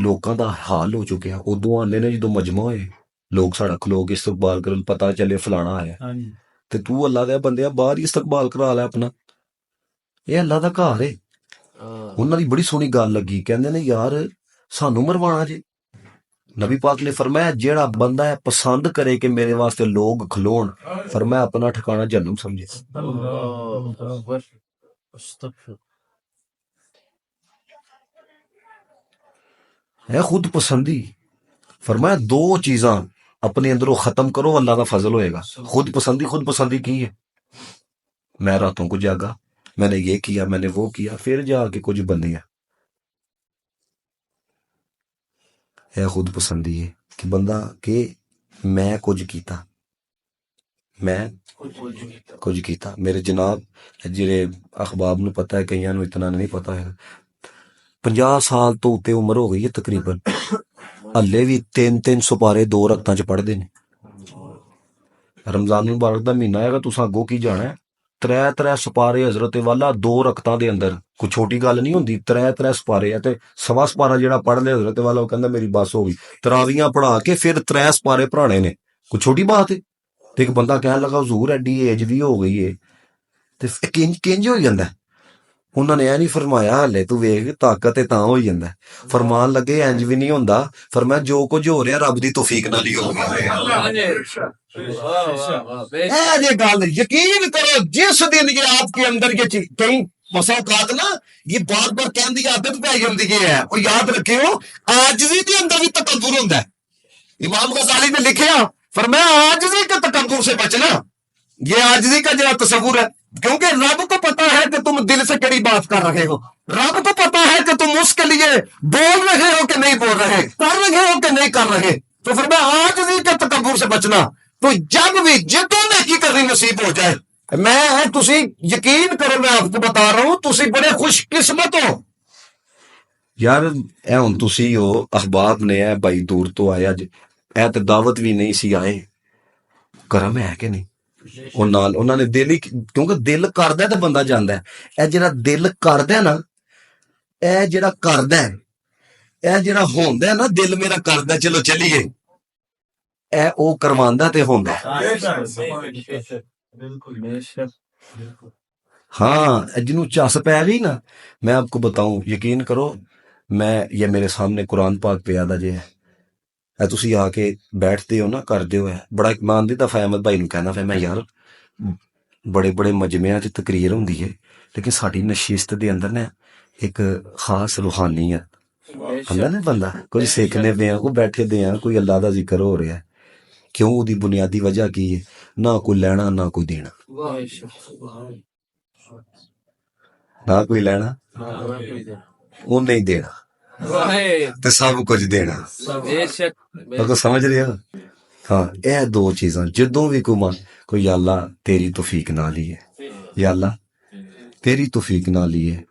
ਲੋਕਾਂ ਦਾ ਹਾਲ ਹੋ ਚੁੱਕਿਆ। ਉਦੋਂ ਆਉਂਦੇ ਨੇ ਜਦੋਂ ਮਜਮਾ ਹੋਏ, ਲੋਕ ਸਾਡਾ ਖਲੋ ਕੇ ਇਸਤਕਬਾਲ ਕਰਨ, ਪਤਾ ਚੱਲੇ ਫਲਾਣਾ ਆਇਆ, ਤੇ ਤੂੰ ਅੱਲਾ ਦੇ ਬੰਦਿਆ ਬਾਹਰ ਹੀ ਇਸਤਕਬਾਲ ਕਰਾ ਲੈ ਆਪਣਾ। ਇਹ ਅੱਲਾ ਦਾ ਘਰ ਏ। ਉਹਨਾਂ ਦੀ ਬੜੀ ਸੋਹਣੀ ਗੱਲ ਲੱਗੀ, ਕਹਿੰਦੇ ਨੇ ਯਾਰ ਸਾਨੂੰ ਮਰਵਾਣਾ ਜੇ। ਨਬੀ ਪਾਕ ਨੇ ਫਰਮਾਇਆ ਜਿਹੜਾ ਬੰਦਾ ਹੈ ਪਸੰਦ करे कि मेरे वास्ते लोग खलोन, फरमाया अपना ठिकाना जहन्नम समझे। है खुद पसंदी। फरमाया दो चीज़ां अपने अंदरों खत्म करो, अल्लाह का फजल होएगा। खुद पसंदी की है, मैं रातों को जागा, मैंने ये किया, मैंने वो किया, फिर जाके कुछ बन गया। है खुद पसंदी है कि बंदा के मैं कुछ कीता, मैं कुछ कीता। मेरे जनाब जिहड़े अखबाब नूं पता है, कईयां नूं इतना नहीं पता है, 50 साल तो उत्ते उम्र हो गई है तकरीबन, हल्ले भी 3-3 सुपारे 2 रकतां च पढ़दे ने। रमजान मुबारक दा महीना आएगा, तुसां अगों की जाना है, 3-3 सुपारे हजरत वाला 2 रकतां दे अंदर, कोई छोटी गल नहीं होंदी। 3-3 सुपारे है ते सवा सुपारा जेड़ा पढ़ ले हजरत वाला, वो कहंदा मेरी बस हो गई। तरावियां पढ़ा के फिर 3 सुपारे पढ़ाने ने, कोई छोटी बात है। ते एक बंदा कहन लगा हुजूर एडी एज भी हो गई है, ते किंज हो जांदा है? उन्होंने यह नहीं फरमाया हले तू वेख ताकत है तां हो जांदा है, फरमान लगे इंज भी नहीं होंदा। फरमाया जो कुछ हो रहा रब दी तौफीक नाल ही हो गया। ये गल यकीन करो, जिस दिन ये आपके अंदर ये कई मसौकात ना ये बार बार कहने की आदत पै जाती है, और याद रखियो आजिज़ी के अंदर भी तकब्बुर होता है। इमाम गज़ाली ने लिखा, फरमाया आजिज़ी के तकब्बुर से बचना, ये आजिज़ी का जरा तसव्वुर है, क्योंकि रब को पता है कि तुम दिल से कड़ी बात कर रहे हो, रब को पता है कि तुम उसके लिए बोल रहे हो कि नहीं बोल रहे, कर रहे हो कि नहीं कर रहे। तो फिर मैं आजिज़ी के तकब्बुर से बचना, तो जब भी जितों नेकी करनी नसीब हो जाए, मैं तुसी यकीन करो मैं आपको बता रहा हूं, तुसी बड़े खुशकिस्मत हो यार। ए हुण तुसी हो अहबाब ने है भाई दूर तो आया, ए ते दावत भी नहीं सी आए, करम है कि नहीं? ਉਹ ਨਾਲ ਉਹਨਾਂ ਨੇ ਦਿਲ ਹੀ, ਕਿਉਂਕਿ ਦਿਲ ਕਰਦਾ ਤੇ ਬੰਦਾ ਜਾਂਦਾ ਹੈ। ਇਹ ਜਿਹੜਾ ਦਿਲ ਕਰਦਾ ਨਾ, ਇਹ ਜਿਹੜਾ ਕਰਦਾ, ਇਹ ਜਿਹੜਾ ਹੁੰਦਾ ਨਾ, ਦਿਲ ਮੇਰਾ ਕਰਦਾ ਚਲੋ ਚੱਲੀਏ, ਇਹ ਉਹ ਕਰਵਾਉਂਦਾ ਤੇ ਹੁੰਦਾ। हाँ जिन्हों चस पै गई ना, मैं आपको बताऊं, यकीन करो, मैं ये मेरे सामने कुरान पाक पे याद जे है, तुसी आके बैठते हो ना, करते हो, है बड़ा मान दी दफा अहमद भाई नूं कहना फिर मैं यार बड़े बड़े मजमियां च तकरीर होंदी है, लेकिन साडी नशिस्त दे अंदर ना एक खास रूहानीयत होंदा ना, बंदा कोई सीखने पे कोई बैठे दे कोई अल्लाह दा जिक्र हो रहा है, क्यों? उदी बुनियादी वजह की है? ना कोई लैना ना कोई देना, ना कोई लैना वो नहीं देना, तो सब कुछ देना। तो समझ रहे हो? हाँ, यह 2 चीज़ां जदों भी कोई अल्लाह तेरी तौफीक नाल ही है, या अल्लाह तेरी तौफीक नाल ही है।